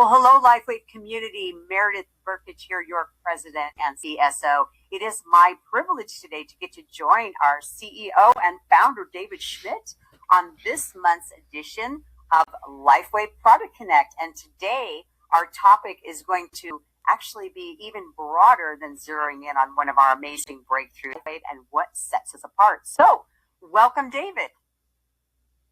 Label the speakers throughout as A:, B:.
A: Well, hello, LifeWave community. Meredith Burkett here, your president and CSO. It is my privilege today to get to join our CEO and founder, David Schmidt, on this month's edition of LifeWave Product Connect. And today, our topic is going to actually be even broader than zeroing in on one of our amazing breakthroughs and what sets us apart. So, welcome, David.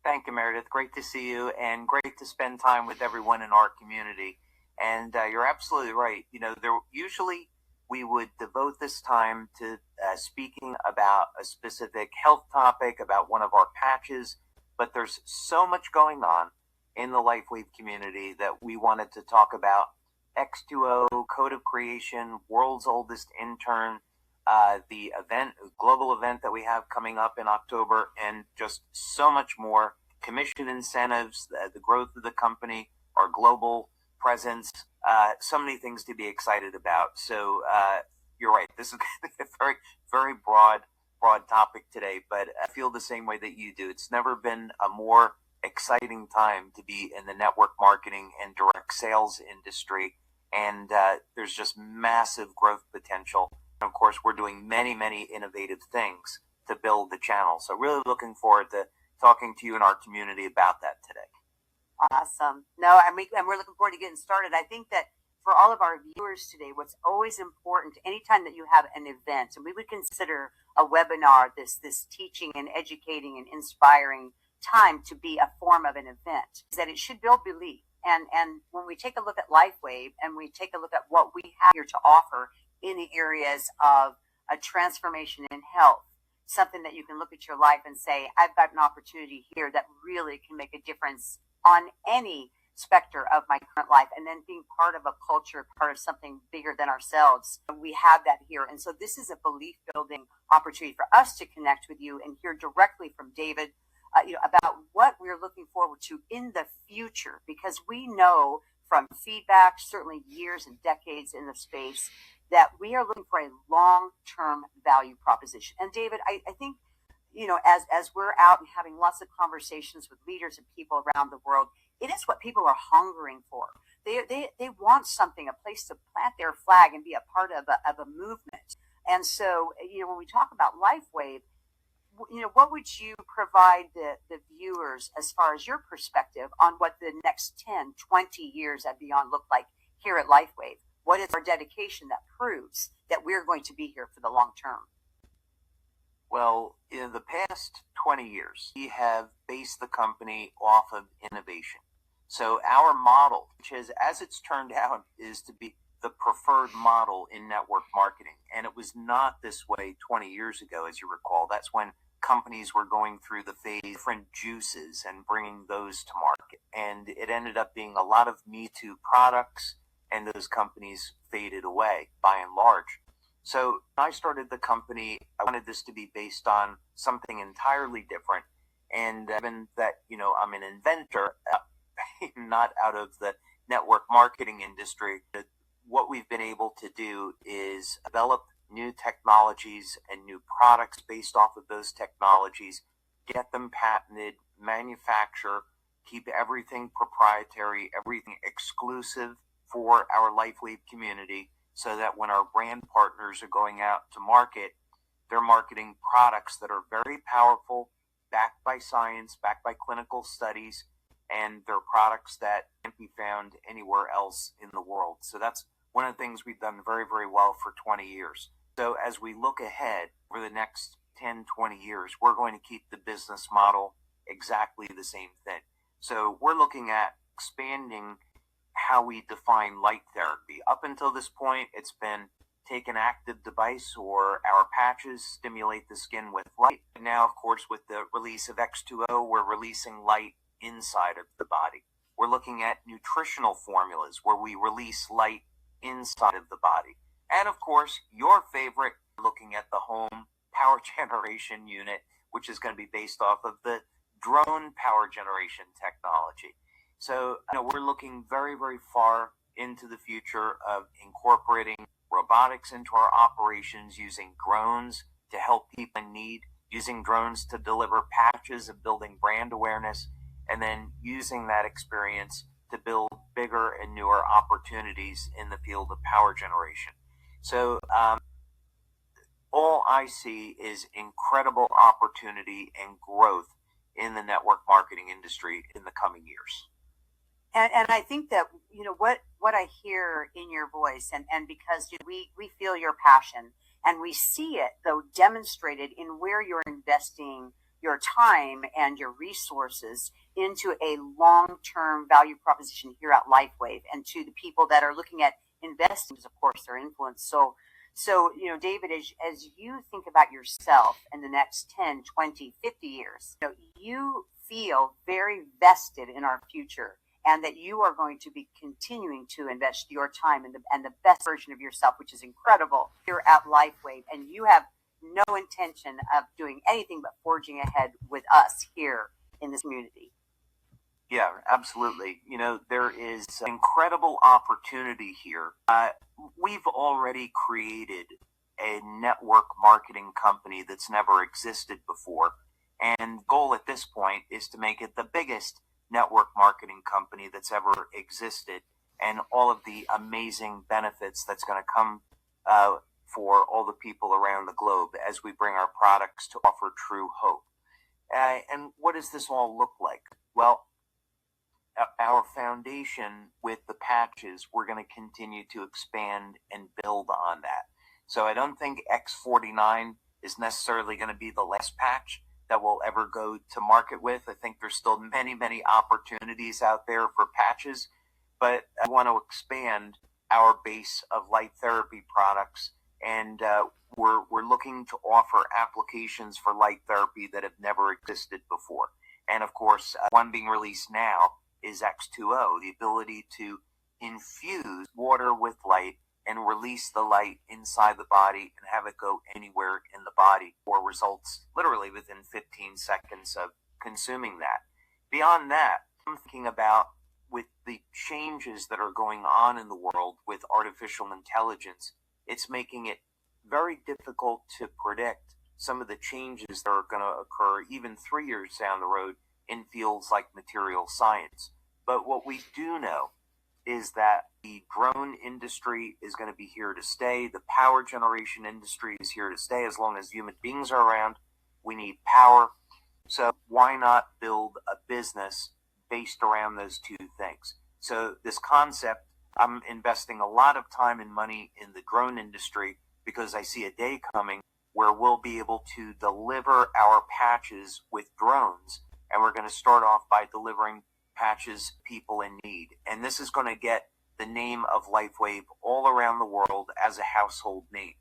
B: Thank you, Meredith. Great to see you and great to spend time with everyone in our community. And you're absolutely right. You know, usually we would devote this time to speaking about a specific health topic, about one of our patches, but there's so much going on in the LifeWave community that we wanted to talk about X2O, Code of Creation, World's Oldest Intern, the global event that we have coming up in October, and just so much more. Commission incentives, the growth of the company, our global presence, so many things to be excited about. So you're right. This is going to be a very, very broad topic today, but I feel the same way that you do. It's never been a more exciting time to be in the network marketing and direct sales industry, and there's just massive growth potential. Of course, we're doing many, many innovative things to build the channel. So really looking forward to talking to you and our community about that today.
A: Awesome. No, and we're looking forward to getting started. I think that for all of our viewers today, what's always important, anytime that you have an event, and we would consider a webinar, this teaching and educating and inspiring time to be a form of an event, is that it should build belief. And when we take a look at LifeWave and we take a look at what we have here to offer in the areas of a transformation in health, something that you can look at your life and say, I've got an opportunity here that really can make a difference on any specter of my current life, and then being part of a culture, part of something bigger than ourselves. We have that here. And so this is a belief building opportunity for us to connect with you and hear directly from David about what we're looking forward to in the future, because we know from feedback, certainly years and decades in the space, that we are looking for a long-term value proposition. And David, I think, as we're out and having lots of conversations with leaders and people around the world, it is what people are hungering for. They want something, a place to plant their flag and be a part of a movement. And so, when we talk about LifeWave, what would you provide the viewers as far as your perspective on what the next 10, 20 years and beyond look like here at LifeWave? What is our dedication that proves that we're going to be here for the long term?
B: Well, in the past 20 years, we have based the company off of innovation. So our model, which is, as it's turned out, is to be the preferred model in network marketing. And it was not this way 20 years ago, as you recall. That's when companies were going through the phase of different juices and bringing those to market. And it ended up being a lot of Me Too products, and those companies faded away by and large. So when I started the company, I wanted this to be based on something entirely different. And given that, I'm an inventor, not out of the network marketing industry, what we've been able to do is develop new technologies and new products based off of those technologies, get them patented, manufacture, keep everything proprietary, everything exclusive for our LifeWave community, so that when our brand partners are going out to market, they're marketing products that are very powerful, backed by science, backed by clinical studies, and they're products that can't be found anywhere else in the world. So that's one of the things we've done very, very well for 20 years. So as we look ahead for the next 10, 20 years, we're going to keep the business model exactly the same thing. So we're looking at expanding how we define light therapy. Up until this point, it's been take an active device or our patches, stimulate the skin with light. Now, of course, with the release of X2O, we're releasing light inside of the body. We're looking at nutritional formulas where we release light inside of the body. And of course, your favorite, looking at the home power generation unit, which is going to be based off of the drone power generation technology. So we're looking very, very far into the future of incorporating robotics into our operations, using drones to help people in need, using drones to deliver patches of building brand awareness, and then using that experience to build bigger and newer opportunities in the field of power generation. So all I see is incredible opportunity and growth in the network marketing industry in the coming years.
A: And I think that, what I hear in your voice, and because we feel your passion, and we see it, though, demonstrated in where you're investing your time and your resources into a long-term value proposition here at LifeWave, and to the people that are looking at investing, of course, their influence. So David, as you think about yourself in the next 10, 20, 50 years, you feel very vested in our future, and that you are going to be continuing to invest your time in the best version of yourself, which is incredible, here at LifeWave. And you have no intention of doing anything but forging ahead with us here in this community.
B: Yeah, absolutely. There is incredible opportunity here. We've already created a network marketing company that's never existed before. And the goal at this point is to make it the biggest network marketing company that's ever existed, and all of the amazing benefits that's going to come for all the people around the globe as we bring our products to offer true hope. And what does this all look like? Well, our foundation with the patches, we're going to continue to expand and build on that. So I don't think X49 is necessarily going to be the last patch that we'll ever go to market with. I think there's still many, many opportunities out there for patches, but I want to expand our base of light therapy products, and we're looking to offer applications for light therapy that have never existed before. And of course, one being released now is X2O, the ability to infuse water with light and release the light inside the body and have it go anywhere in the body for results literally within 15 seconds of consuming that. Beyond that, I'm thinking about, with the changes that are going on in the world with artificial intelligence, it's making it very difficult to predict some of the changes that are going to occur even 3 years down the road in fields like material science. But what we do know is that the drone industry is going to be here to stay. The power generation industry is here to stay. As long as human beings are around, we need power. So why not build a business based around those two things? So this concept, I'm investing a lot of time and money in the drone industry, because I see a day coming where we'll be able to deliver our patches with drones. And we're going to start off by delivering patches people in need. And this is going to get the name of LifeWave all around the world as a household name.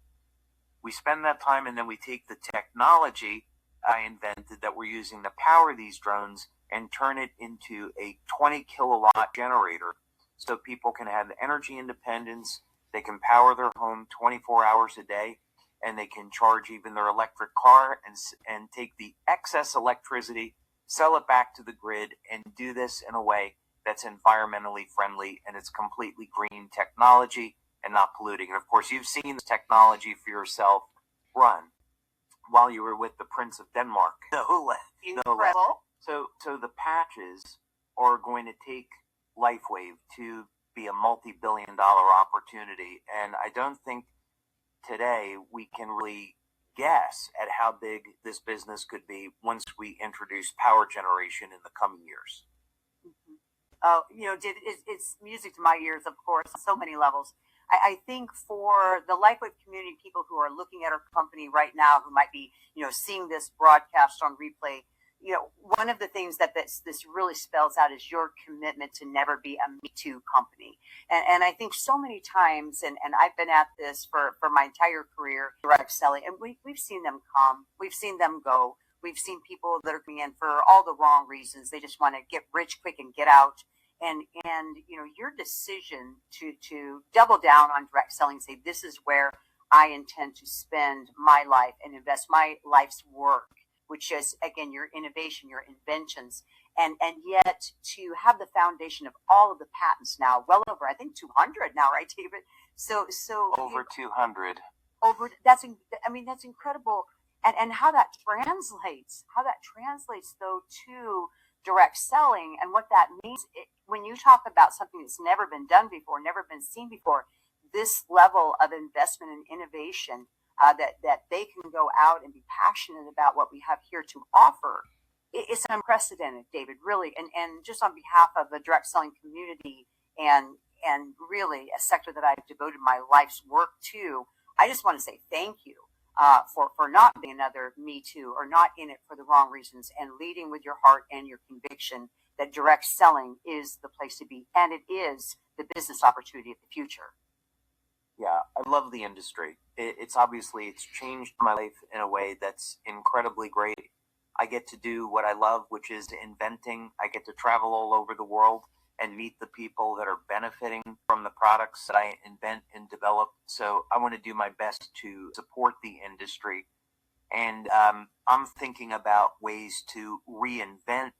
B: We spend that time, and then we take the technology I invented that we're using to power these drones and turn it into a 20 kilowatt generator, so people can have energy independence. They can power their home 24 hours a day, and they can charge even their electric car and take the excess electricity, sell it back to the grid, and do this in a way that's environmentally friendly, and it's completely green technology and not polluting. And of course, you've seen this technology for yourself run while you were with the Prince of Denmark. No less. So the patches are going to take LifeWave to be a multi-billion-dollar opportunity, and I don't think today we can really guess at how big this business could be once we introduce power generation in the coming years.
A: Mm-hmm. It's music to my ears, of course, on so many levels. I think for the LifeWave community, people who are looking at our company right now, who might be, seeing this broadcast on replay, one of the things that this really spells out is your commitment to never be a Me Too company. And I think so many times, and I've been at this for my entire career, direct selling, and we've seen them come, we've seen them go, we've seen people that are coming in for all the wrong reasons. They just want to get rich quick and get out. And your decision to double down on direct selling, say, this is where I intend to spend my life and invest my life's work, which is, again, your innovation, your inventions, and yet to have the foundation of all of the patents now, well over, I think, 200 now, right, David? So
B: over 200.
A: That's incredible, and how that translates though to direct selling. And what that means, when you talk about something that's never been done before, never been seen before, this level of investment and innovation, that they can go out and be passionate about what we have here to offer, it's unprecedented, David, really. And just on behalf of the direct selling community and really a sector that I've devoted my life's work to, I just want to say thank you for not being another Me Too, or not in it for the wrong reasons, and leading with your heart and your conviction that direct selling is the place to be, and it is the business opportunity of the future.
B: Yeah, I love the industry. It's changed my life in a way that's incredibly great. I get to do what I love, which is inventing. I get to travel all over the world and meet the people that are benefiting from the products that I invent and develop. So I want to do my best to support the industry. And I'm thinking about ways to reinvent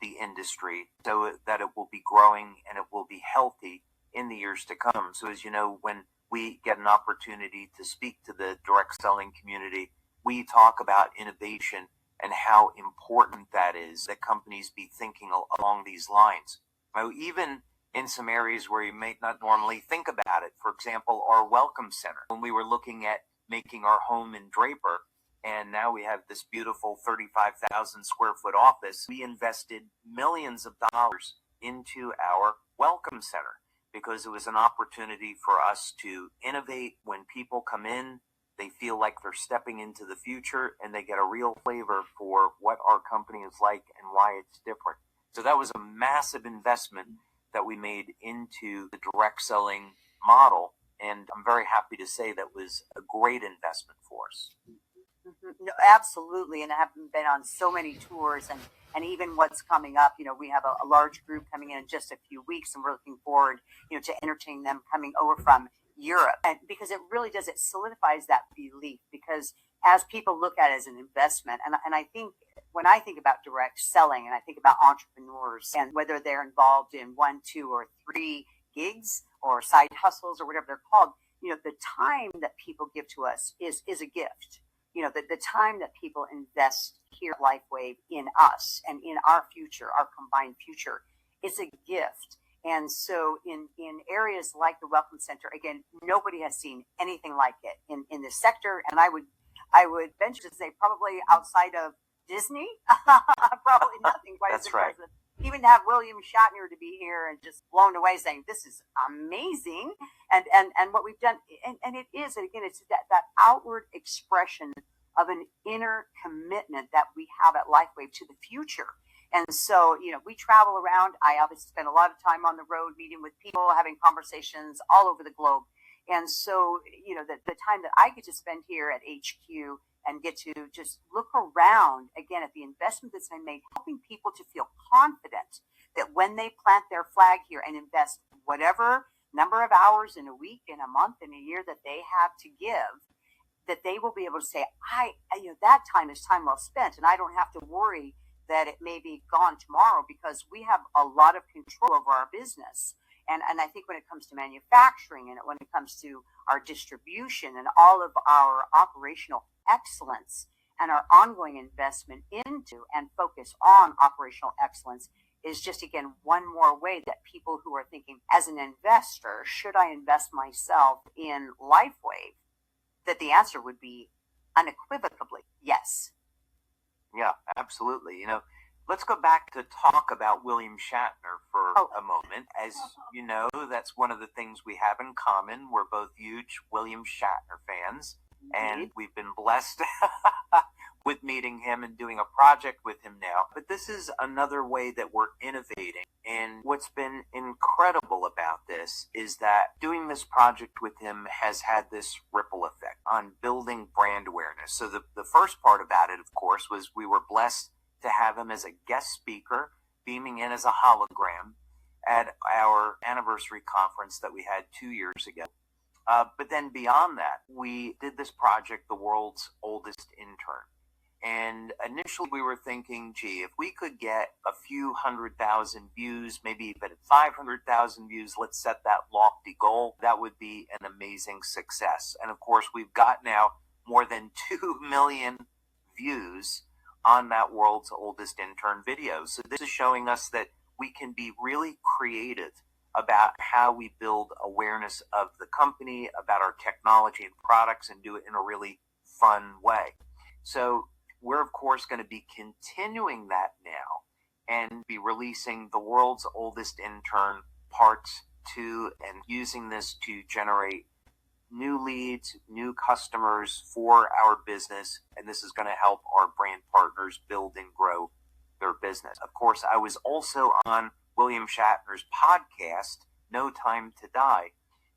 B: the industry so that it will be growing and it will be healthy in the years to come. So as you know, when we get an opportunity to speak to the direct selling community, we talk about innovation and how important that is, that companies be thinking along these lines. Now, even in some areas where you may not normally think about it, for example, our welcome center, when we were looking at making our home in Draper, and now we have this beautiful 35,000 square foot office, we invested millions of dollars into our welcome center because it was an opportunity for us to innovate. When people come in, they feel like they're stepping into the future and they get a real flavor for what our company is like and why it's different. So that was a massive investment that we made into the direct selling model. And I'm very happy to say that was a great investment for us.
A: Mm-hmm. No, absolutely. And I have been on so many tours, and even what's coming up, we have a large group coming in just a few weeks, and we're looking forward, to entertaining them coming over from Europe. And because it really does, it solidifies that belief, because as people look at it as an investment, and I think when I think about direct selling and I think about entrepreneurs and whether they're involved in 1, 2, or 3 gigs or side hustles or whatever they're called, the time that people give to us is a gift. The time that people invest here at LifeWave in us and in our future, our combined future, is a gift. And so in areas like the Welcome Center, again, nobody has seen anything like it in this sector. And I would venture to say probably outside of Disney, probably nothing quite as impressive. Right. Even to have William Shatner to be here and just blown away saying, this is amazing. And what we've done, and it is, and again, it's that outward expression of an inner commitment that we have at LifeWave to the future. And so, we travel around. I obviously spend a lot of time on the road, meeting with people, having conversations all over the globe. And so, the time that I get to spend here at HQ and get to just look around again at the investment that's been made, helping people to feel confident that when they plant their flag here and invest whatever number of hours in a week, in a month, in a year that they have to give, that they will be able to say, that time is time well spent, and I don't have to worry that it may be gone tomorrow, because we have a lot of control over our business. And I think when it comes to manufacturing and when it comes to our distribution and all of our operational excellence and our ongoing investment into and focus on operational excellence is just, again, one more way that people who are thinking as an investor, should I invest myself in LifeWave, that the answer would be unequivocally yes.
B: Yeah, absolutely. Let's go back to talk about William Shatner for a moment. As you know, that's one of the things we have in common. We're both huge William Shatner fans, and we've been blessed with meeting him and doing a project with him now. But this is another way that we're innovating. And what's been incredible about this is that doing this project with him has had this ripple effect on building brand awareness. So the first part about it, of course, was we were blessed to have him as a guest speaker, beaming in as a hologram at our anniversary conference that we had 2 years ago. But then beyond that, we did this project, The World's Oldest Intern. And initially we were thinking, gee, if we could get a few 100,000 views, maybe even 500,000 views, let's set that lofty goal. That would be an amazing success. And of course, we've got now more than 2 million views on that world's oldest intern video. So this is showing us that we can be really creative about how we build awareness of the company, about our technology and products, and do it in a really fun way. So we're, of course, going to be continuing that now and be releasing the world's oldest intern parts 2 and using this to generate new leads, new customers for our business. And this is going to help our brand partners build and grow their business. Of course, I was also on William Shatner's podcast, No Time to Die.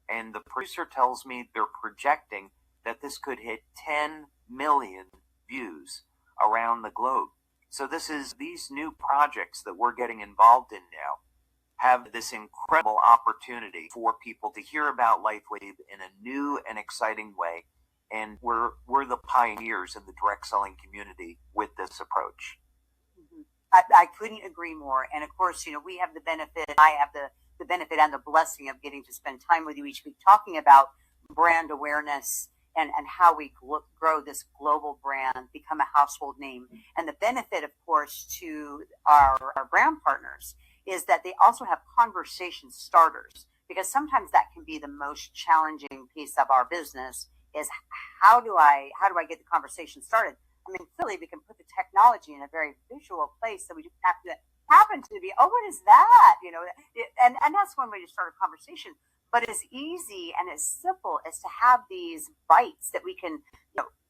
B: And the producer tells me they're projecting that this could hit 10 million views around the globe. So these new projects that we're getting involved in now have this incredible opportunity for people to hear about LifeWave in a new and exciting way. And we're the pioneers in the direct selling community with this approach.
A: I couldn't agree more. And of course, we have the benefit, I have the benefit and the blessing of getting to spend time with you each week talking about brand awareness and how we grow this global brand, become a household name. And the benefit, of course, to our brand partners is that they also have conversation starters, because sometimes that can be the most challenging piece of our business is how do I get the conversation started? I mean, clearly we can put the technology in a very visual place that we just happen to be, oh, what is that? And that's one way to start a conversation. But as easy and as simple as to have these bites that we can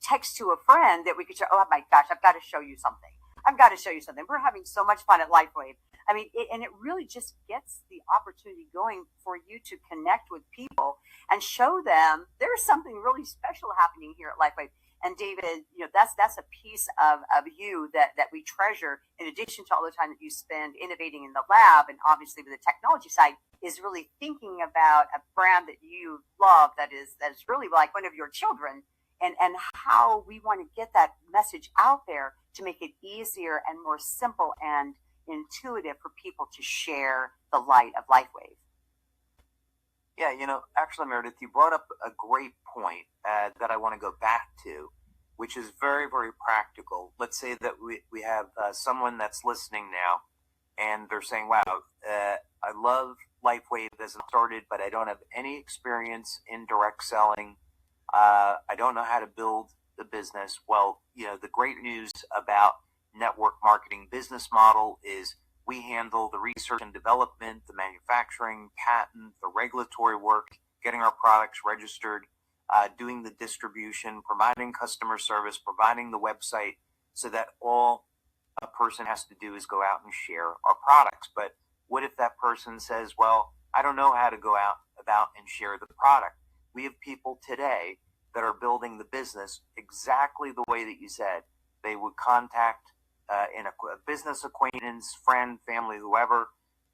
A: text to a friend that we could show, oh my gosh, I've got to show you something. We're having so much fun at LifeWave. I mean, and it really just gets the opportunity going for you to connect with people and show them there's something really special happening here at LifeWave. And David, that's a piece of you that we treasure, in addition to all the time that you spend innovating in the lab and obviously with the technology side, is really thinking about a brand that you love that is really like one of your children, and how we want to get that message out there to make it easier and more simple and intuitive for people to share the light of LifeWave.
B: Yeah, actually, Meredith, you brought up a great point that I want to go back to, which is very, very practical. Let's say that we have someone that's listening now, and they're saying, wow, I love LifeWave as it started, but I don't have any experience in direct selling. I don't know how to build the business. Well, the great news about network marketing business model is we handle the research and development, the manufacturing, patent, the regulatory work, getting our products registered, doing the distribution, providing customer service, providing the website, so that all a person has to do is go out and share our products. But what if that person says, well, I don't know how to go out about and share the product? We have people today that are building the business exactly the way that you said. They would contact a business acquaintance, friend, family, whoever,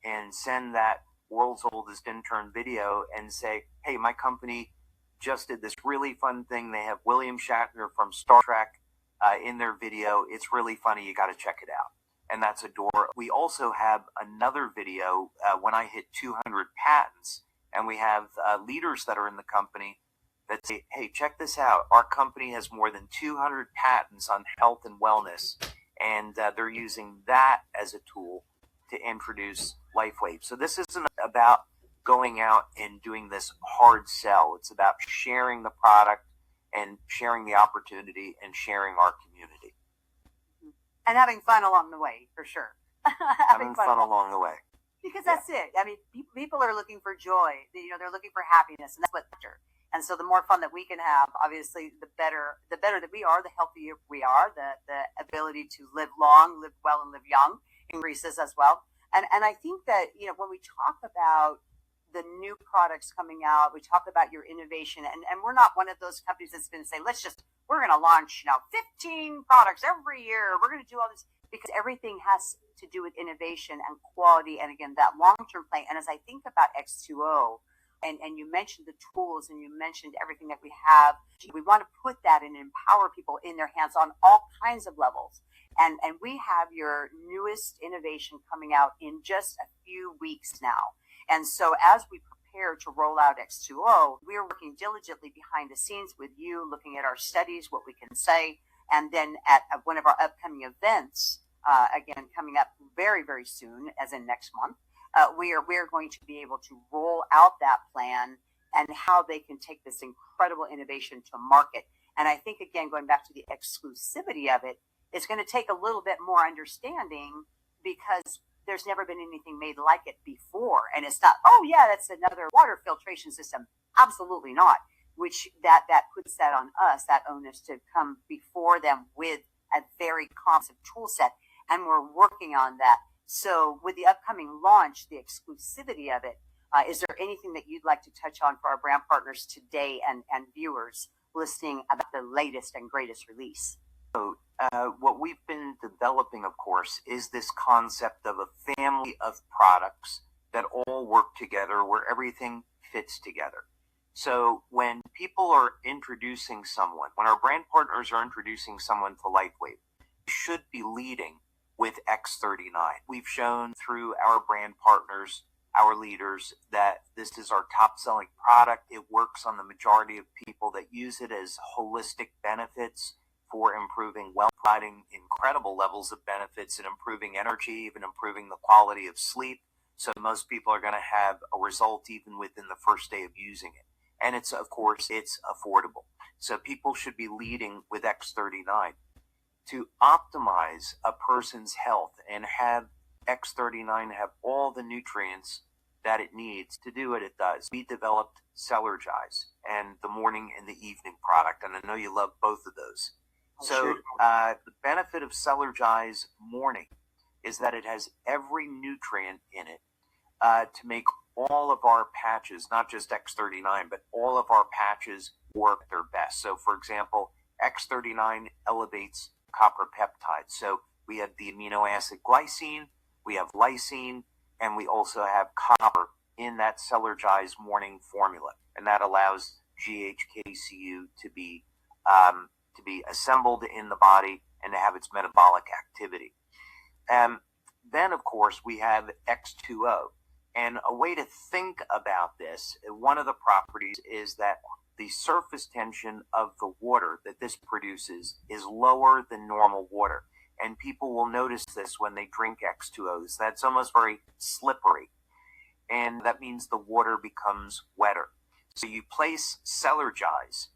B: and send that world's oldest intern video and say, hey, my company just did this really fun thing. They have William Shatner from Star Trek in their video. It's really funny. You got to check it out. And that's a door. We also have another video when I hit 200 patents, and we have leaders that are in the company that say, hey, check this out. Our company has more than 200 patents on health and wellness, and they're using that as a tool to introduce LifeWave. So this isn't about going out and doing this hard sell. It's about sharing the product and sharing the opportunity and sharing our community.
A: And having fun along the way, for sure.
B: having fun along the way.
A: Because that's it. I mean, people are looking for joy. They're looking for happiness, and that's what. And so the more fun that we can have, obviously, the better that we are, the healthier we are, the ability to live long, live well, and live young increases as well. And I think that, when we talk about the new products coming out, we talk about your innovation, and we're not one of those companies that's been saying, we're going to launch 15 products every year. We're going to do all this, because everything has to do with innovation and quality. And again, that long-term play. And as I think about X2O, and you mentioned the tools and you mentioned everything that we have, we want to put that and empower people in their hands on all kinds of levels. And we have your newest innovation coming out in just a few weeks now. And so as we prepare to roll out X2O, we're working diligently behind the scenes with you, looking at our studies, what we can say, And then at one of our upcoming events, again, coming up very, very soon, as in next month, we are going to be able to roll out that plan and how they can take this incredible innovation to market. And I think, again, going back to the exclusivity of it, it's going to take a little bit more understanding because there's never been anything made like it before. And it's not, oh, yeah, that's another water filtration system. Absolutely not. Which that puts that on us, that onus to come before them with a very comprehensive tool set. And we're working on that. So with the upcoming launch, the exclusivity of it, is there anything that you'd like to touch on for our brand partners today and viewers listening about the latest and greatest release?
B: So, what we've been developing, of course, is this concept of a family of products that all work together, where everything fits together. So when people are introducing someone, when our brand partners are introducing someone to LifeWave, we should be leading with X39. We've shown through our brand partners, our leaders, that this is our top selling product. It works on the majority of people that use it as holistic benefits for improving wealth, providing incredible levels of benefits and improving energy, even improving the quality of sleep. So most people are going to have a result even within the first day of using it. And it's, of course, it's affordable. So people should be leading with X39 to optimize a person's health and have X39 have all the nutrients that it needs to do what it does. We developed Cellergize and the morning and the evening product, and I know you love both of those. So the benefit of Cellergize morning is that it has every nutrient in it to make all of our patches, not just X39, but all of our patches work their best. So, for example, X39 elevates copper peptides. So we have the amino acid glycine, we have lysine, and we also have copper in that Cellergize morning formula. And that allows GHKCU to be assembled in the body and to have its metabolic activity. Then, of course, we have X2O. And a way to think about this, one of the properties is that the surface tension of the water that this produces is lower than normal water. And people will notice this when they drink X2Os. That's almost very slippery. And that means the water becomes wetter. So you place Cellergize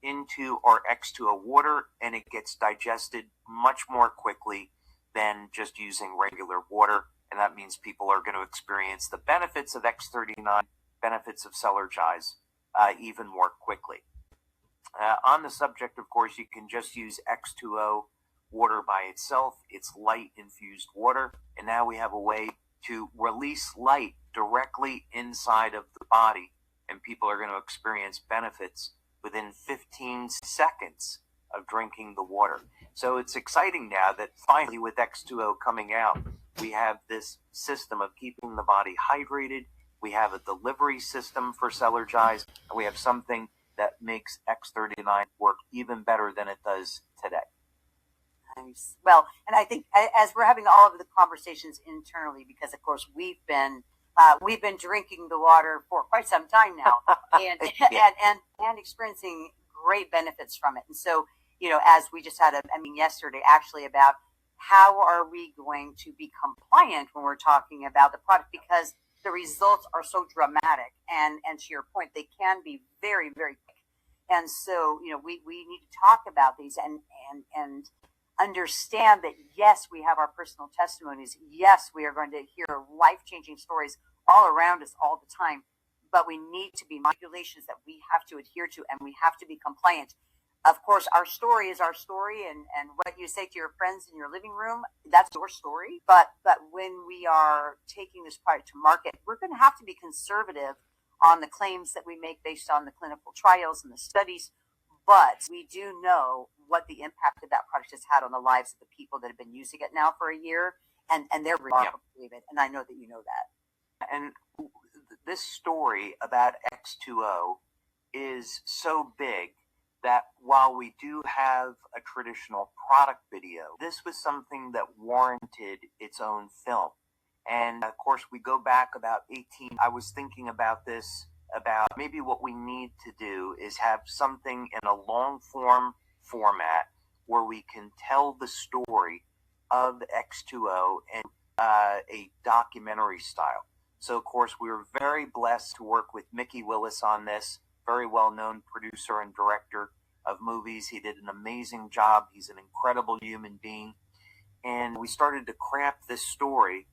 B: into our X2O water and it gets digested much more quickly than just using regular water. And that means people are going to experience the benefits of X39, benefits of Cellergize, even more quickly. On the subject, of course, you can just use X2O water by itself. It's light infused water. And now we have a way to release light directly inside of the body. And people are going to experience benefits within 15 seconds of drinking the water. So it's exciting now that finally with X2O coming out, we have this system of keeping the body hydrated. We have a delivery system for Cellergize, and we have something that makes X39 work even better than it does today.
A: Nice. Well, and I think as we're having all of the conversations internally, because of course we've been drinking the water for quite some time now, and experiencing great benefits from it. And so, as we just had a meeting yesterday, actually about how are we going to be compliant when we're talking about the product, because the results are so dramatic, and to your point, they can be very, very quick. And so, we need to talk about these and understand that, yes, we have our personal testimonies. Yes, we are going to hear life-changing stories all around us all the time, but we need to be regulations that we have to adhere to, and we have to be compliant. Of course, our story is our story, and what you say to your friends in your living room, that's your story. But when we are taking this product to market, we're going to have to be conservative on the claims that we make based on the clinical trials and the studies. But we do know what the impact of that product has had on the lives of the people that have been using it now for a year, and they're remarkable, David, and I know that you know that.
B: And this story about X2O is so big that while we do have a traditional product video, this was something that warranted its own film. And of course, we go back about 18. I was thinking about this, about maybe what we need to do is have something in a long form format where we can tell the story of X2O in a documentary style. So, of course, we were very blessed to work with Mickey Willis on this, very well-known producer and director of movies. He did an amazing job. He's an incredible human being. And we started to craft this story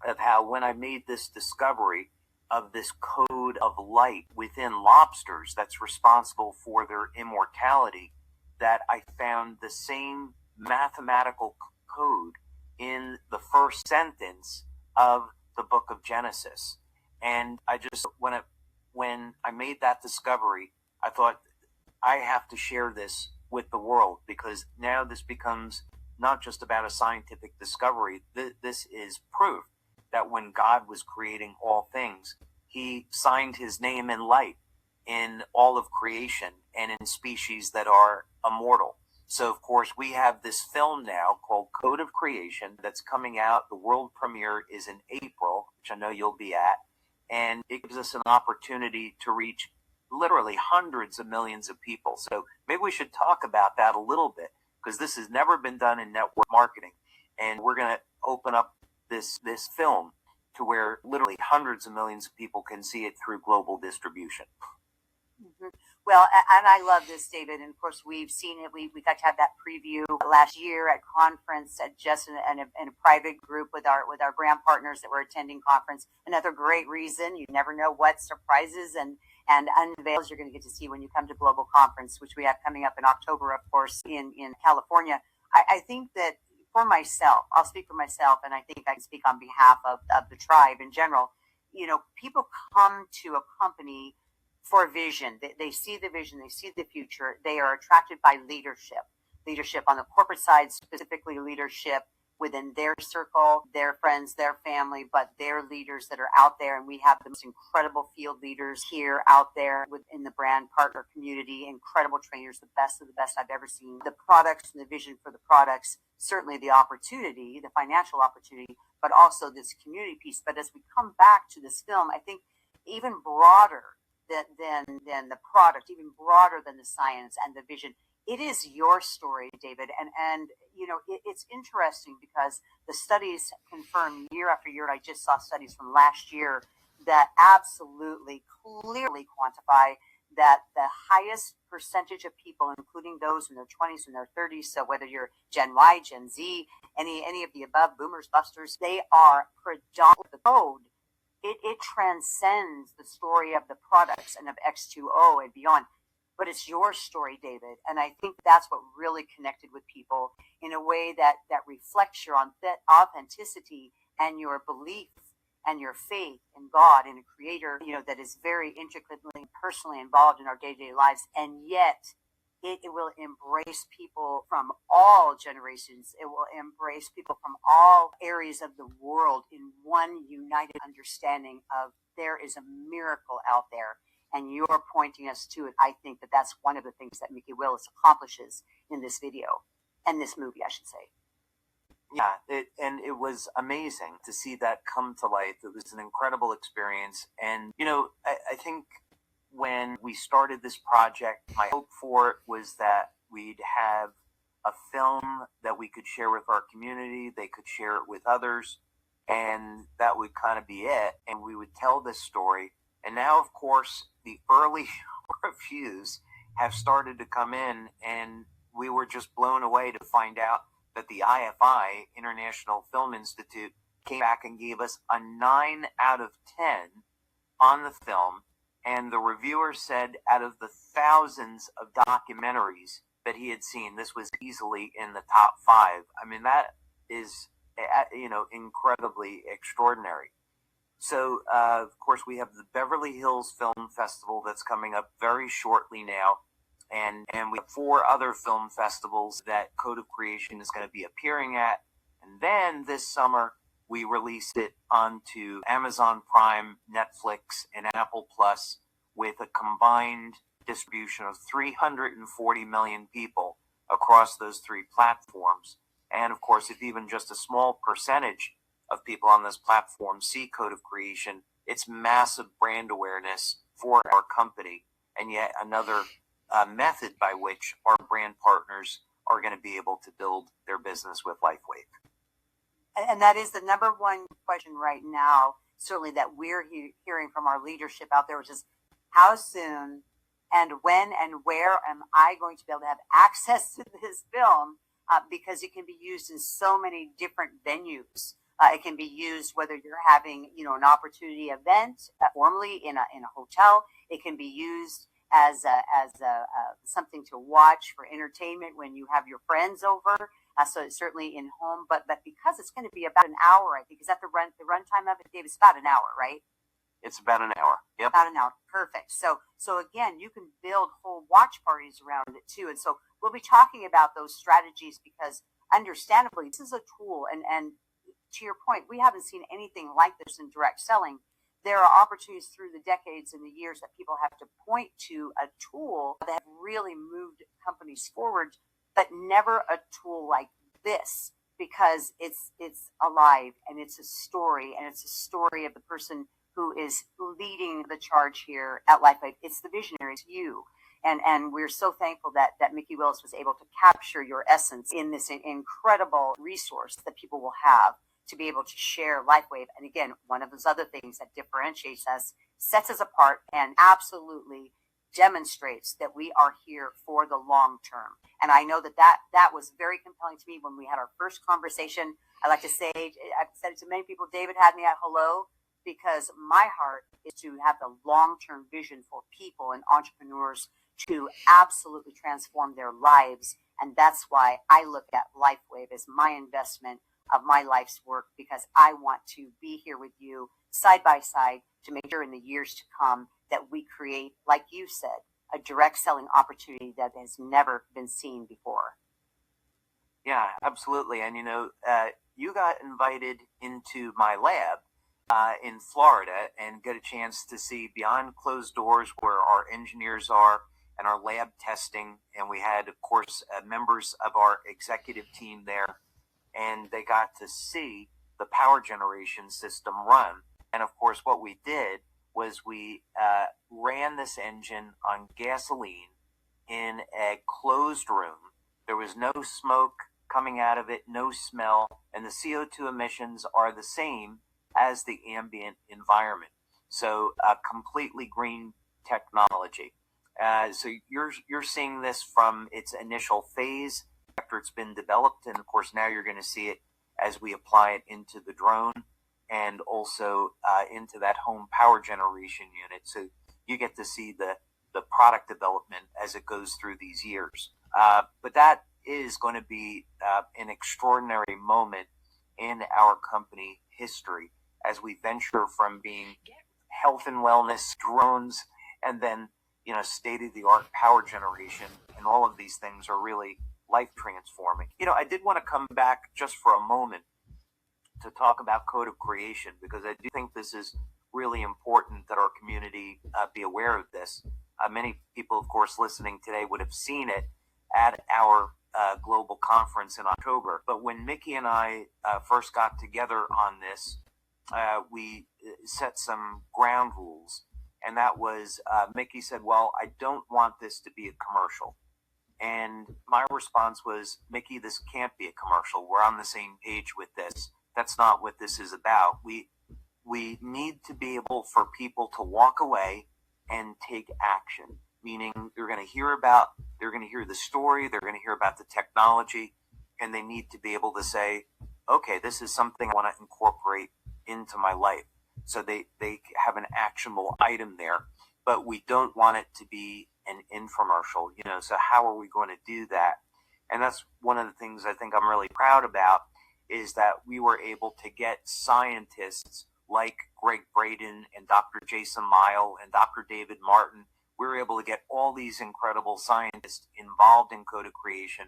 B: of how when I made this discovery of this code of light within lobsters that's responsible for their immortality, that I found the same mathematical code in the first sentence of the book of Genesis. And I just, when I made that discovery, I thought I have to share this with the world, because now this becomes not just about a scientific discovery. This is proof that when God was creating all things, he signed his name in light in all of creation and in species that are immortal. So, of course, we have this film now called Code of Creation that's coming out. The world premiere is in April, which I know you'll be at. And it gives us an opportunity to reach literally hundreds of millions of people. So maybe we should talk about that a little bit, because this has never been done in network marketing. And we're going to open up this film to where literally hundreds of millions of people can see it through global distribution.
A: Mm-hmm. Well, and I love this, David. And of course, we've seen it. We got to have that preview last year at conference, at just in a private group with our brand partners that were attending conference. Another great reason. You never know what surprises and unveils you're going to get to see when you come to Global Conference, which we have coming up in October, of course, in California. I think that for myself, I'll speak for myself, and I think I can speak on behalf of the tribe in general. You know, people come to a company for vision. They see the vision, they see the future. They are attracted by leadership on the corporate side, specifically leadership within their circle, their friends, their family, but their leaders that are out there. And we have the most incredible field leaders here out there within the brand partner community, incredible trainers, the best of the best I've ever seen. The products and the vision for the products, certainly the opportunity, the financial opportunity, but also this community piece. But as we come back to this film, I think even broader than the product, even broader than the science and the vision, it is your story, David. And you know, it's interesting because the studies confirm year after year, and I just saw studies from last year that absolutely clearly quantify that the highest percentage of people, including those in their 20s and their 30s, so whether you're Gen Y, Gen Z, any of the above, boomers, busters, they are predominantly the code. It transcends the story of the products and of X2O and beyond. But it's your story, David. And I think that's what really connected with people in a way that reflects your authenticity and your belief and your faith in God and a creator, you know, that is very intricately, personally involved in our day-to-day lives. And yet it will embrace people from all generations. It will embrace people from all areas of the world in one united understanding of there is a miracle out there. And you're pointing us to it. I think that that's one of the things that Mickey Willis accomplishes in this video and this movie, I should say.
B: Yeah, it was amazing to see that come to life. It was an incredible experience. And, you know, I think when we started this project, my hope for it was that we'd have a film that we could share with our community. They could share it with others. And that would kind of be it. And we would tell this story. And now, of course, the early reviews have started to come in, and we were just blown away to find out that the IFI, International Film Institute, came back and gave us a 9 out of 10 on the film. And the reviewer said out of the thousands of documentaries that he had seen, this was easily in the top 5. I mean, that is, you know, incredibly extraordinary. So, of course, we have the Beverly Hills Film Festival that's coming up very shortly now. And we have 4 other film festivals that Code of Creation is going to be appearing at. And then this summer, we released it onto Amazon Prime, Netflix, and Apple Plus with a combined distribution of 340 million people across those 3 platforms. And, of course, if even just a small percentage of people on this platform see Code of Creation, it's massive brand awareness for our company, and yet another method by which our brand partners are going to be able to build their business with LifeWave.
A: And that is the number one question right now, certainly that we're hearing from our leadership out there, which is how soon and when and where am I going to be able to have access to this film? Because it can be used in so many different venues. It can be used whether you're having, an opportunity event formally in a hotel. It can be used as something to watch for entertainment when you have your friends over. So it's certainly in home, but because it's going to be about an hour, I think, is that the runtime of it, Dave? It's about an hour, right?
B: It's about an hour. Yep.
A: About an hour. Perfect. So again, you can build whole watch parties around it too. And so we'll be talking about those strategies because understandably, this is a tool. And to your point, we haven't seen anything like this in direct selling. There are opportunities through the decades and the years that people have to point to a tool that really moved companies forward, but never a tool like this because it's alive and it's a story of the person who is leading the charge here at LifeWave. It's the visionary, it's you. And we're so thankful that Mickey Willis was able to capture your essence in this incredible resource that people will have to be able to share LifeWave. And again, one of those other things that differentiates us, sets us apart, and absolutely demonstrates that we are here for the long term. And I know that was very compelling to me when we had our first conversation. I like to say, I've said it to many people, David had me at hello, because my heart is to have the long-term vision for people and entrepreneurs to absolutely transform their lives. And that's why I look at LifeWave as my investment of my life's work, because I want to be here with you side by side to make sure in the years to come that we create, like you said, a direct selling opportunity that has never been seen before.
B: Yeah, absolutely. And, you got invited into my lab in Florida and get a chance to see behind closed doors where our engineers are and our lab testing. And we had, of course, members of our executive team there, and they got to see the power generation system run. And of course, what we did was we ran this engine on gasoline in a closed room. There was no smoke coming out of it, no smell, and the CO2 emissions are the same as the ambient environment. So completely green technology. So you're seeing this from its initial phase after it's been developed, and of course now you're going to see it as we apply it into the drone and also into that home power generation unit. So you get to see the product development as it goes through these years. But that is going to be an extraordinary moment in our company history as we venture from being health and wellness, drones, and then, state-of-the-art power generation. And all of these things are really life transforming. I did want to come back just for a moment to talk about code of creation, because I do think this is really important that our community be aware of this. Many people, of course, listening today would have seen it at our global conference in October. But when Mickey and I first got together on this, we set some ground rules. And that was, Mickey said, well, I don't want this to be a commercial. And my response was, Mickey, this can't be a commercial. We're on the same page with this. That's not what this is about. We need to be able for people to walk away and take action, meaning they're going to hear the story, they're going to hear about the technology, and they need to be able to say, okay, this is something I want to incorporate into my life. So they have an actionable item there, but we don't want it to be an infomercial, so how are we going to do that? And that's one of the things I think I'm really proud about, is that we were able to get scientists like Greg Braden and Dr. Jason Mile and Dr. David Martin. We were able to get all these incredible scientists involved in code of creation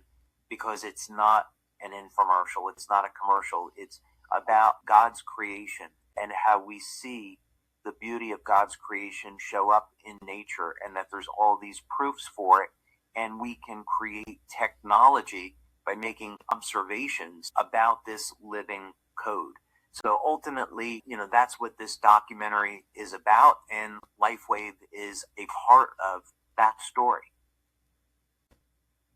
B: because it's not an infomercial. It's not a commercial. It's about God's creation and how we see the beauty of God's creation show up in nature, and that there's all these proofs for it. And we can create technology by making observations about this living code. So ultimately, that's what this documentary is about, and LifeWave is a part of that story.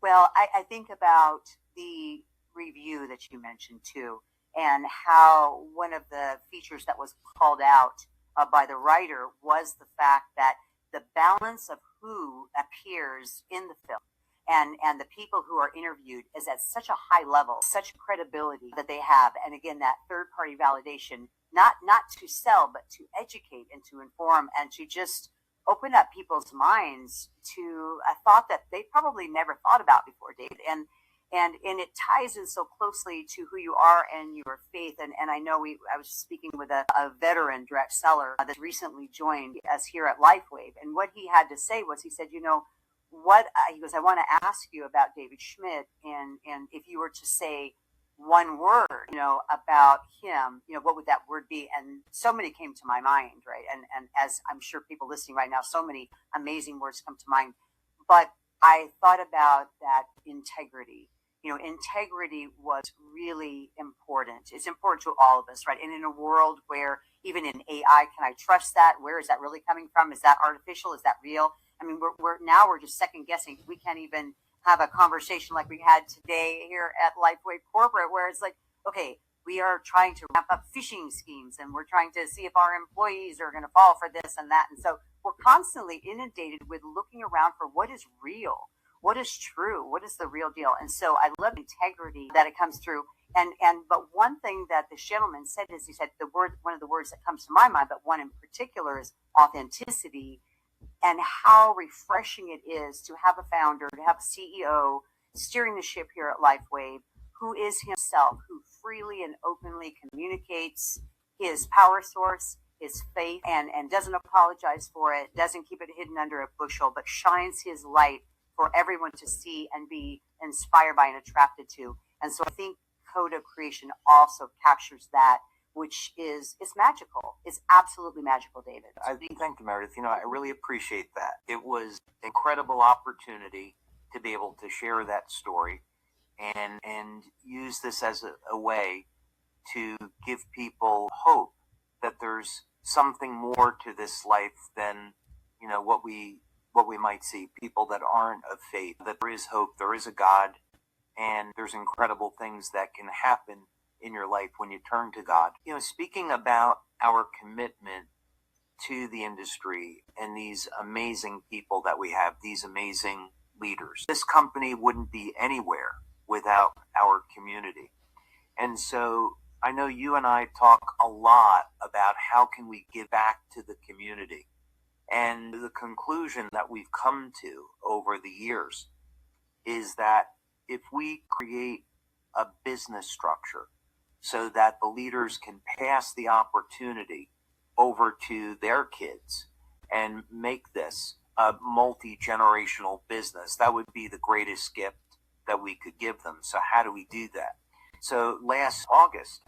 A: Well, I think about the review that you mentioned too, and how one of the features that was called out by the writer was the fact that the balance of who appears in the film and the people who are interviewed is at such a high level, such credibility that they have, and again that third party validation, not to sell but to educate and to inform and to just open up people's minds to a thought that they probably never thought about before, David. And it ties in so closely to who you are and your faith. And I know I was speaking with a veteran direct seller that recently joined us here at LifeWave. And what he had to say was, he said, he goes, I want to ask you about David Schmidt. And if you were to say one word, about him, what would that word be? And so many came to my mind, right? And as I'm sure people listening right now, so many amazing words come to mind. But I thought about that integrity. Integrity was really important. It's important to all of us, right? And in a world where even in AI, can I trust that? Where is that really coming from? Is that artificial? Is that real? I mean, we're just second guessing. We can't even have a conversation like we had today here at LifeWave Corporate, where it's like, okay, we are trying to ramp up phishing schemes and we're trying to see if our employees are going to fall for this and that. And so we're constantly inundated with looking around for what is real, what is true, what is the real deal. And so I love integrity that it comes through. But one thing that the gentleman said is, he said one of the words that comes to my mind, but one in particular is authenticity, and how refreshing it is to have a founder, to have a CEO steering the ship here at LifeWave, who is himself, who freely and openly communicates his power source, his faith, and doesn't apologize for it, doesn't keep it hidden under a bushel, but shines his light for everyone to see and be inspired by and attracted to. And so I think Code of Creation also captures that, which is magical. It's absolutely magical, David.
B: Thank you, Meredith. I really appreciate that. It was an incredible opportunity to be able to share that story and use this as a way to give people hope that there's something more to this life than what we might see. People that aren't of faith, that there is hope, there is a God, and there's incredible things that can happen in your life when you turn to God. Speaking about our commitment to the industry and these amazing people that we have, these amazing leaders, this company wouldn't be anywhere without our community. And so I know you and I talk a lot about how can we give back to the community. And the conclusion that we've come to over the years is that if we create a business structure so that the leaders can pass the opportunity over to their kids and make this a multi-generational business, that would be the greatest gift that we could give them. So how do we do that? So last August,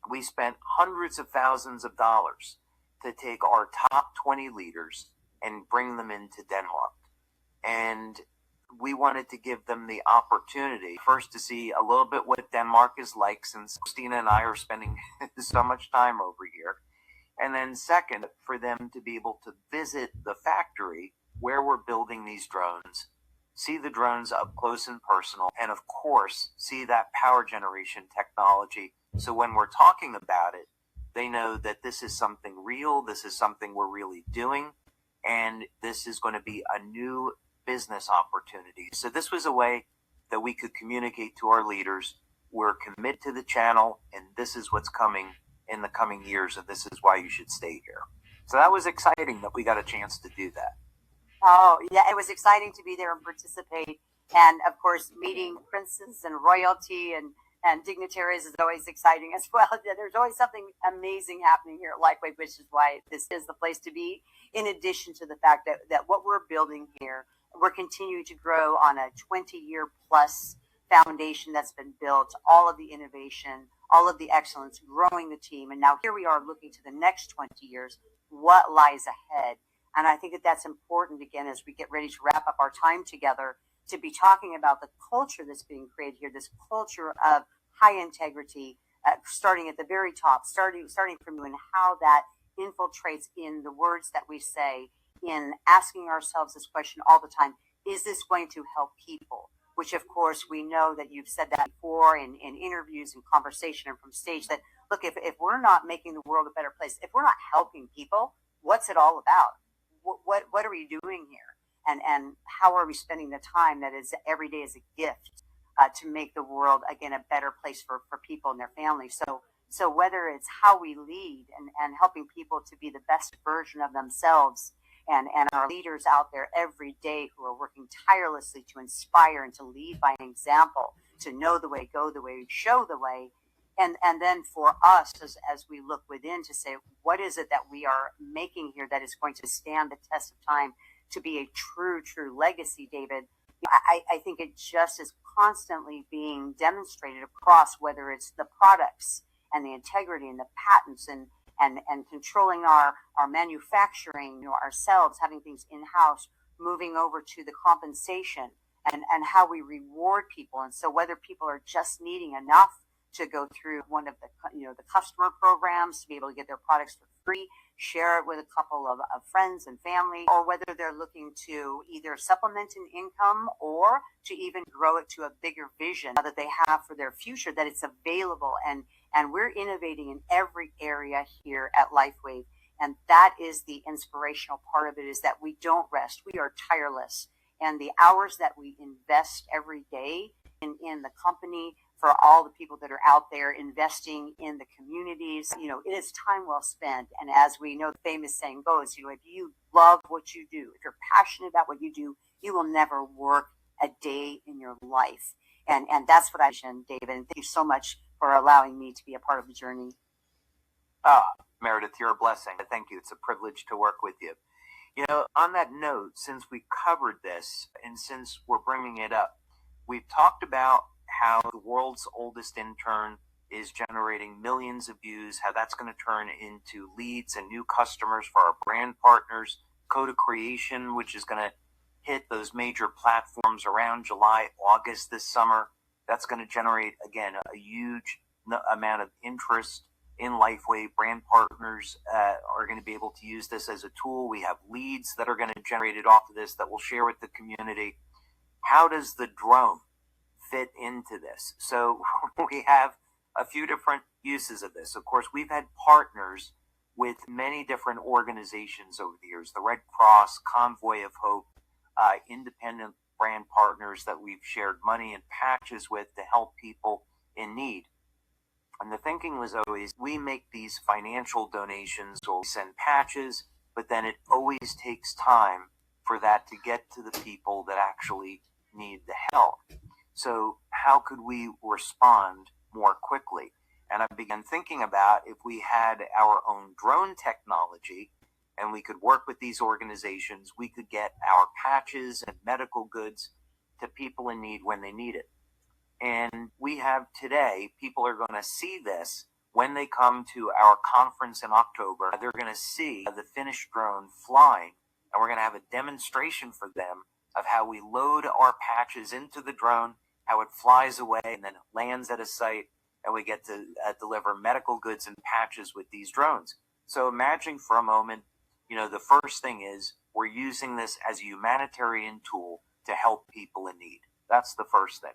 B: we spent hundreds of thousands of dollars to take our top 20 leaders and bring them into Denmark. And we wanted to give them the opportunity first to see a little bit what Denmark is like, since Christina and I are spending so much time over here. And then second, for them to be able to visit the factory where we're building these drones, see the drones up close and personal, and of course, see that power generation technology. So when we're talking about it, they know that this is something real, this is something we're really doing, and this is going to be a new business opportunity. So this was a way that we could communicate to our leaders, we're committed to the channel, and this is what's coming in the coming years, and this is why you should stay here. So that was exciting that we got a chance to do that.
A: Oh, yeah, it was exciting to be there and participate. And of course, meeting princes and royalty and dignitaries is always exciting as well. There's always something amazing happening here at LifeWave, which is why this is the place to be. In addition to the fact that what we're building here, we're continuing to grow on a 20-year plus foundation that's been built, all of the innovation, all of the excellence, growing the team. And now here we are looking to the next 20 years, what lies ahead. And I think that that's important, again, as we get ready to wrap up our time together, to be talking about the culture that's being created here, this culture of high integrity, starting at the very top, starting from you, and how that infiltrates in the words that we say, in asking ourselves this question all the time: is this going to help people? which of course we know that you've said that before in interviews and conversation and from stage, that look, if we're not making the world a better place, if we're not helping people, what's it all about? What are we doing here? And how are we spending the time that is every day is a gift to make the world, again, a better place for people and their families? So whether it's how we lead and helping people to be the best version of themselves, and our leaders out there every day who are working tirelessly to inspire and to lead by example, to know the way, go the way, show the way. And then for us, as we look within, to say, what is it that we are making here that is going to stand the test of time to be a true legacy, David? I think it just is constantly being demonstrated across, whether it's the products and the integrity and the patents and controlling our manufacturing, ourselves, having things in-house, moving over to the compensation and how we reward people. And so whether people are just needing enough to go through one of the customer programs to be able to get their products for free, share it with a couple of friends and family, or whether they're looking to either supplement an income or to even grow it to a bigger vision that they have for their future, that it's available. And we're innovating in every area here at LifeWave. And that is the inspirational part of it, is that we don't rest. We are tireless. And the hours that we invest every day in the company, for all the people that are out there investing in the communities, it is time well spent. And as we know, the famous saying goes, if you love what you do, if you're passionate about what you do, you will never work a day in your life. And that's what I mentioned, David. And thank you so much for allowing me to be a part of the journey.
B: Meredith, you're a blessing. Thank you. It's a privilege to work with you. On that note, since we covered this and since we're bringing it up, we've talked about how the world's oldest intern is generating millions of views, how that's going to turn into leads and new customers for our brand partners, Coda Creation, which is going to hit those major platforms around July, August this summer. That's going to generate, again, a huge amount of interest in LifeWave. Brand partners are going to be able to use this as a tool. We have leads that are going to generate it off of this that we'll share with the community. How does the drone fit into this? So we have a few different uses of this. Of course, we've had partners with many different organizations over the years, the Red Cross, Convoy of Hope, independent brand partners that we've shared money and patches with to help people in need. And the thinking was always, we make these financial donations or we send patches, but then it always takes time for that to get to the people that actually need the help. So how could we respond more quickly? And I began thinking about, if we had our own drone technology and we could work with these organizations, we could get our patches and medical goods to people in need when they need it. And we have today, people are going to see this when they come to our conference in October. They're going to see the finished drone flying, and we're going to have a demonstration for them of how we load our patches into the drone, how it flies away and then lands at a site, and we get to deliver medical goods and patches with these drones. So imagine for a moment, the first thing is we're using this as a humanitarian tool to help people in need. That's the first thing.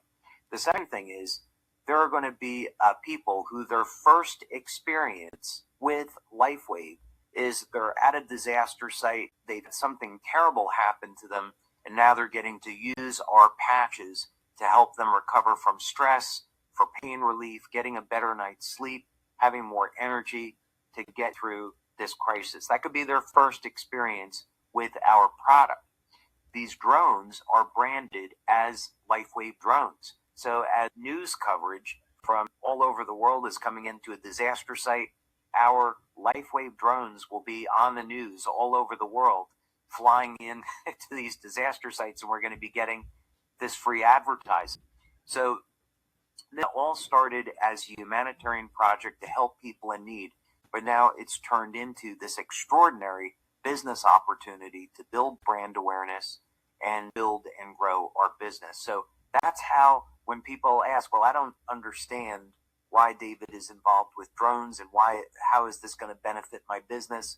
B: The second thing is there are going to be people who their first experience with LifeWave is they're at a disaster site, they've had something terrible happen to them, and now they're getting to use our patches to help them recover from stress, for pain relief, getting a better night's sleep, having more energy to get through this crisis. That could be their first experience with our product. These drones are branded as LifeWave drones. So as news coverage from all over the world is coming into a disaster site, our LifeWave drones will be on the news all over the world, flying in to these disaster sites, and we're going to be getting this free advertising. So that all started as a humanitarian project to help people in need, but now it's turned into this extraordinary business opportunity to build brand awareness and build and grow our business. So that's how, when people ask, well, I don't understand why David is involved with drones and how is this going to benefit my business?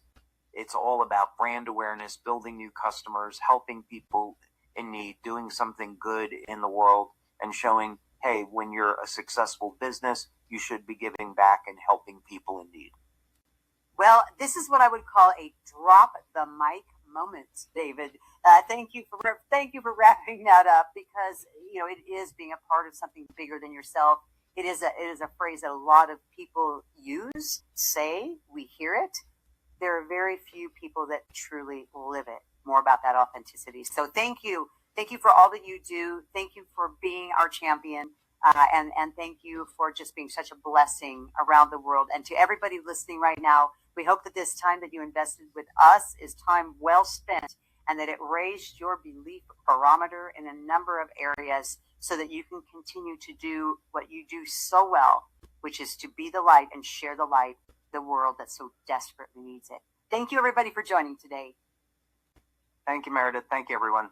B: It's all about brand awareness, building new customers, helping people in need, doing something good in the world. and showing, hey, when you're a successful business, you should be giving back and helping people in need.
A: Well, this is what I would call a drop the mic moment, David. Thank you for wrapping that up, because it is being a part of something bigger than yourself. It is a phrase that a lot of people use, say, we hear it. There are very few people that truly live it. More about that authenticity. So thank you for all that you do. Thank you for being our champion. And thank you for just being such a blessing around the world. And to everybody listening right now, we hope that this time that you invested with us is time well spent, and that it raised your belief barometer in a number of areas so that you can continue to do what you do so well, which is to be the light and share the light, the world that so desperately needs it. Thank you, everybody, for joining today.
B: Thank you, Meredith. Thank you, everyone.